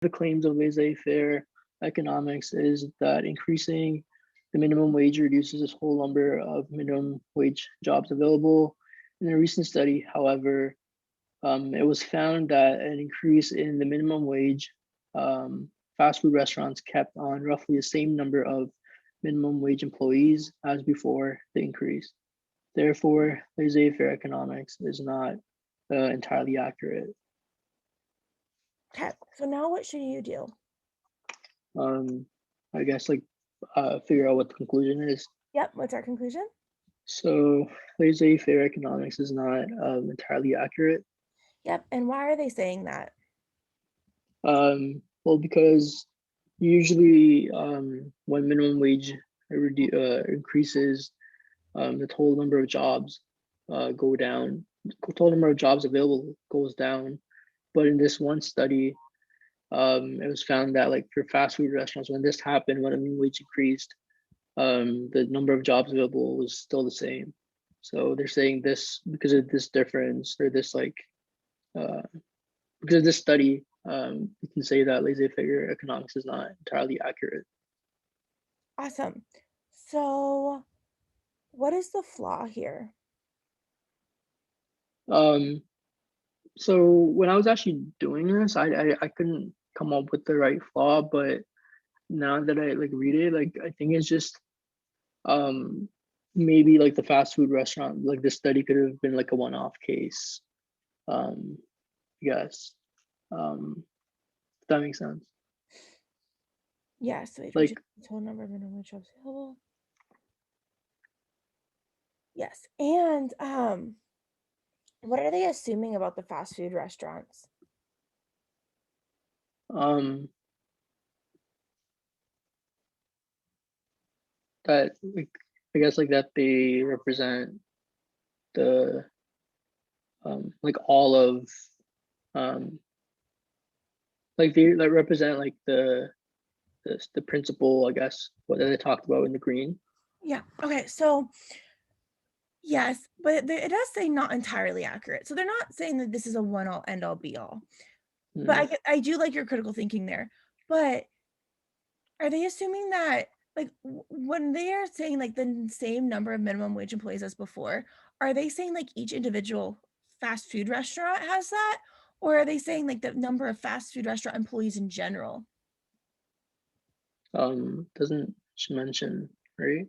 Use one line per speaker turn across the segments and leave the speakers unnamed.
the claims of laissez-faire economics is that increasing the minimum wage reduces the whole number of minimum wage jobs available. In a recent study, however, it was found that an increase in the minimum wage, fast food restaurants kept on roughly the same number of minimum wage employees as before the increase. Therefore, laissez-faire economics is not entirely accurate.
Okay, so now what should you do?
I guess figure out what the conclusion is.
Yep, what's our conclusion?
So laissez-faire economics is not entirely accurate.
Yep, and why are they saying that?
Well, because usually when minimum wage increases, the total number of jobs go down. The total number of jobs available goes down. But in this one study, it was found that like for fast food restaurants, when this happened, when the minimum wage increased, the number of jobs available was still the same. So they're saying this because of this difference or this uh, because of this study, we can say that laissez-faire economics is not entirely accurate.
Awesome. So what is the flaw here?
Um, so when I was actually doing this, I couldn't come up with the right flaw, but now that I like read it, like I think it's just um maybe like the fast food restaurant, like this study could have been like a one-off case. Um, yes. If that makes sense.
Yes, wait,
Like,
reduce the total number of minimum wage jobs available. Yes, and what are they assuming about the fast food restaurants?
um, that like I guess like that they represent the like all of um like they like represent like the principle, I guess, what they talked about in the green.
Yeah. Okay. So yes, but it does say not entirely accurate. So they're not saying that this is a one all end all be all. But
Mm,
I do like your critical thinking there. But are they assuming that like when they are saying like the same number of minimum wage employees as before, are they saying like each individual fast food restaurant has that? Or are they saying like the number of fast food restaurant employees in general?
doesn't mention, right?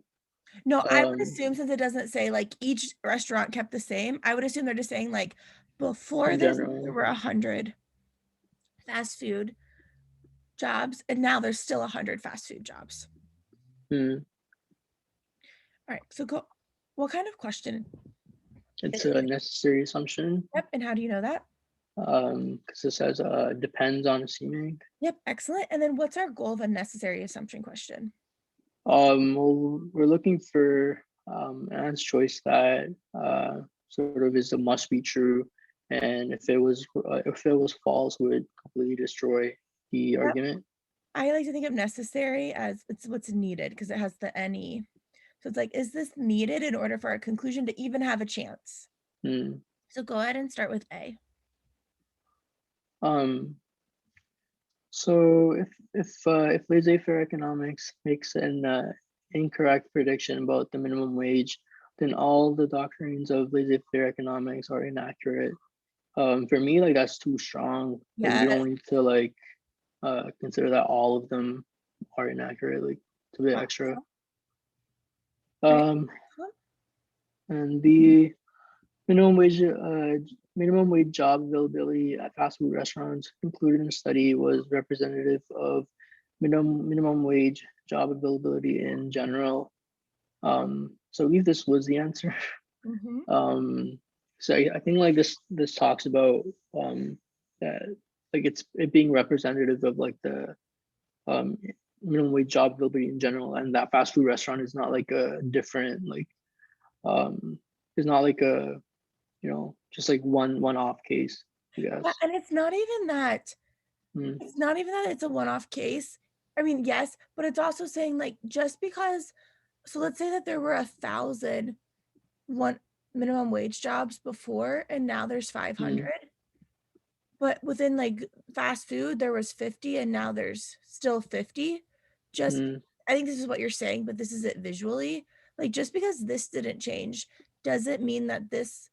No, I would
Um,
assume since it doesn't say like each restaurant kept the same, I would assume they're just saying like before
in
this there
general.
were 100 fast food jobs and now there's still 100 fast food jobs.
Mm,
All right, so go, what kind of question
it's
is
a
it?
necessary assumption.
Yep, and how do you know that?
Because it says depends on assuming.
Yep, excellent. And then what's our goal of a necessary assumption question?
Well, we're looking for an answer choice that sort of is a must be true, and if it was false, would completely destroy the
Yep.
argument.
I like to think of necessary as it's what's needed because it has the any. So it's like, is this needed in order for our conclusion to even have a chance?
Hmm.
So go ahead and start with A.
Um, so if laissez-faire economics makes an incorrect prediction about the minimum wage, then all the doctrines of laissez-faire economics are inaccurate. For me, like that's too strong. Like you
Yes.
don't need to like consider that all of them are inaccurate. Like it's a bit extra.
Awesome. All right.
Um, and the minimum wage job availability at fast food restaurants included in the study was representative of minimum wage job availability in general. So I believe this was the answer.
Mm-hmm.
So I think like this talks about that like it being representative of like the um minimum wage job availability in general, and that fast food restaurant is not like a different like is not like a just like one off case, I
Yeah,
guess.
and
Mm,
it's not even that it's a one-off case. I mean, yes, but it's also saying like just because so let's say that there were 1,000 one minimum wage jobs before and now there's
mm,
500. but within like fast food, there was 50 and now there's still 50. Just,
Mm,
I think this is what you're saying, but this is it visually. Like, just because this didn't change doesn't mean that this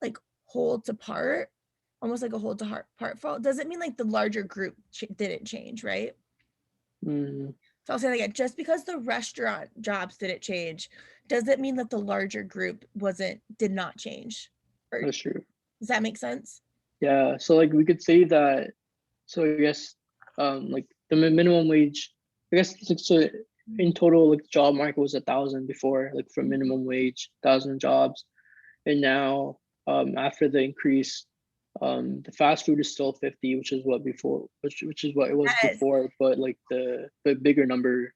like holds apart, almost like a hold to heart part fault. Doesn't mean like the larger group didn't change, right?
mm,
So I'll say that again, just because the restaurant jobs didn't change doesn't mean that the larger group did not change. Or
that's true.
does that make sense?
Yeah. So like we could say that. So I guess like the minimum wage. I guess like, so in total, like the job market was 1,000 before, like for minimum wage, 1,000 jobs, and now after the increase, the fast food is still 50, which is what before, which is what it was
Yes.
before, but like the bigger number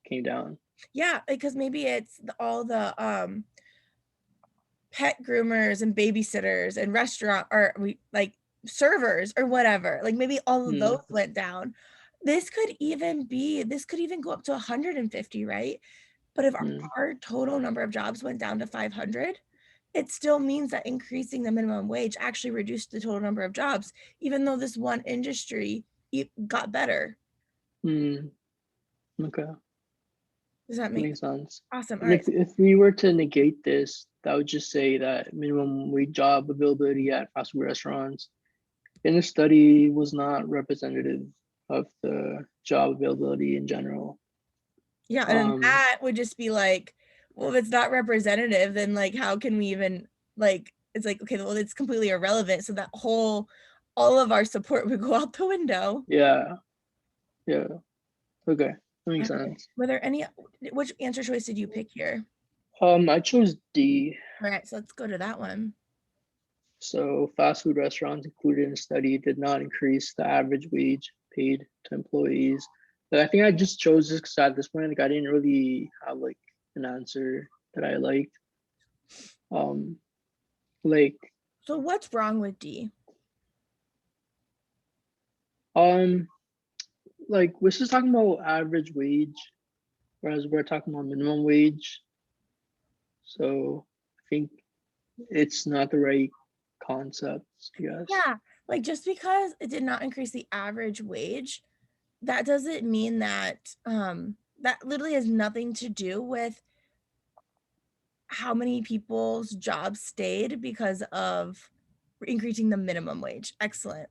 came down.
Yeah, because maybe it's all the pet groomers and babysitters and restaurant or like servers or whatever. Like maybe all of those
Mm,
went down. This could even go up to 150, right? But if
mm,
our total number of jobs went down to 500, it still means that increasing the minimum wage actually reduced the total number of jobs, even though this one industry got better.
mm, okay,
Does that make
makes sense.
awesome? All
And
right.
if we were to negate this, that would just say that minimum wage job availability at fast food restaurants in the study was not representative of the job availability in general.
Yeah, and then
Um,
that would just be like, well, if it's not representative, then like how can we even like it's like, okay, well, it's completely irrelevant. So that whole all of our support would go out the window.
yeah, yeah, okay, that makes
Okay.
sense.
Were there any which answer choice did you pick here?
I chose D.
All right, so let's go to that one.
So fast food restaurants included in the study did not increase the average wage paid to employees. But I think I just chose this because at this point, like I didn't really have like an answer that I liked. Um, like
So what's wrong with D?
um, like we're just talking about average wage, whereas we're talking about minimum wage. So I think it's not the right concept, yes.
Yeah, like just because it did not increase the average wage, that doesn't mean that that literally has nothing to do with how many people's jobs stayed because of increasing the minimum wage. Excellent.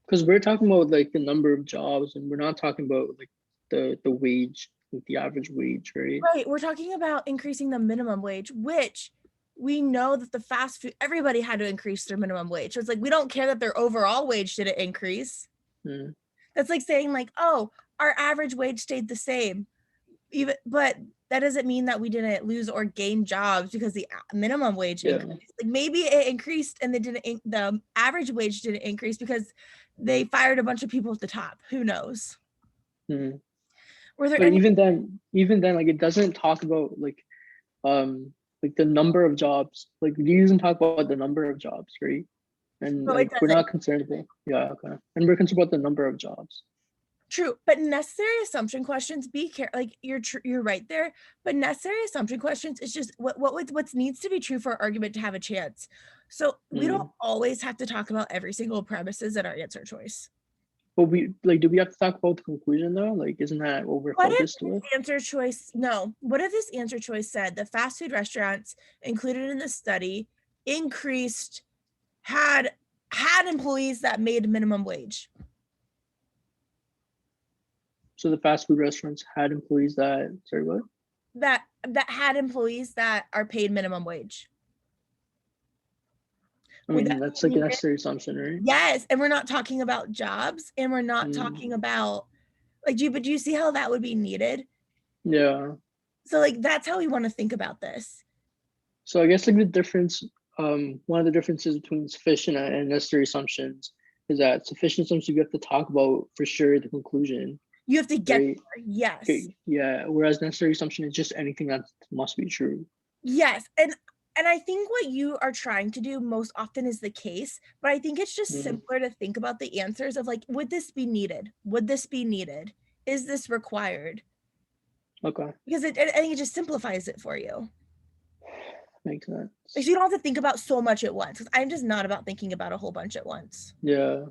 Because we're talking about like the number of jobs, and we're not talking about like the wage, like the average wage, right?
Right, we're talking about increasing the minimum wage, which we know that the fast food everybody had to increase their minimum wage. So it's like we don't care that their overall wage didn't increase.
Mm,
That's like saying like, "Oh, our average wage stayed the same." Even but that doesn't mean that we didn't lose or gain jobs because the minimum wage
yeah.
increased. Like maybe it increased and they didn't the average wage didn't increase because they fired a bunch of people at the top. Who knows?
Mm.
Were there
But
any
even then, like it doesn't talk about like the number of jobs. Like we doesn't talk about the number of jobs, right? And
no, it
like we're
doesn't.
not concerned about, yeah, okay. And we're concerned about the number of jobs.
True, but necessary assumption questions be care like you're right there, but necessary assumption questions is just what needs to be true for our argument to have a chance. So we don't
Mm.
always have to talk about every single premises in our answer choice.
But we like, do we have to talk about the conclusion though? Like, isn't that what we're
What if
focused
this
with?
answer choice no, what if this answer choice said the fast food restaurants included in the study increased had had employees that made minimum wage?
So the fast food restaurants had employees that, sorry, what?
That had employees that are paid minimum wage.
I
Would
mean,
that
that's
be
like a
needed?
necessary assumption, right?
Yes, and we're not talking about jobs, and we're not
Mm,
talking about like, do you see how that would be needed?
yeah.
So, like, that's how we wanna think about this.
So I guess like the difference, one of the differences between sufficient and necessary assumptions is that sufficient assumptions you have to talk about for sure the conclusion,
You have to get
right?
there, yes.
Okay, yeah. Whereas necessary assumption is just anything that must be true.
Yes, and I think what you are trying to do most often is the case, but I think it's just
Mm,
simpler to think about the answers of, like, "Would this be needed? Would this be needed? Is this required?"
okay,
Because I think it just simplifies it for you.
makes
Like,
sense.
so you don't have to think about so much at once, 'cause I'm just not about thinking about a whole bunch at once.
Yeah.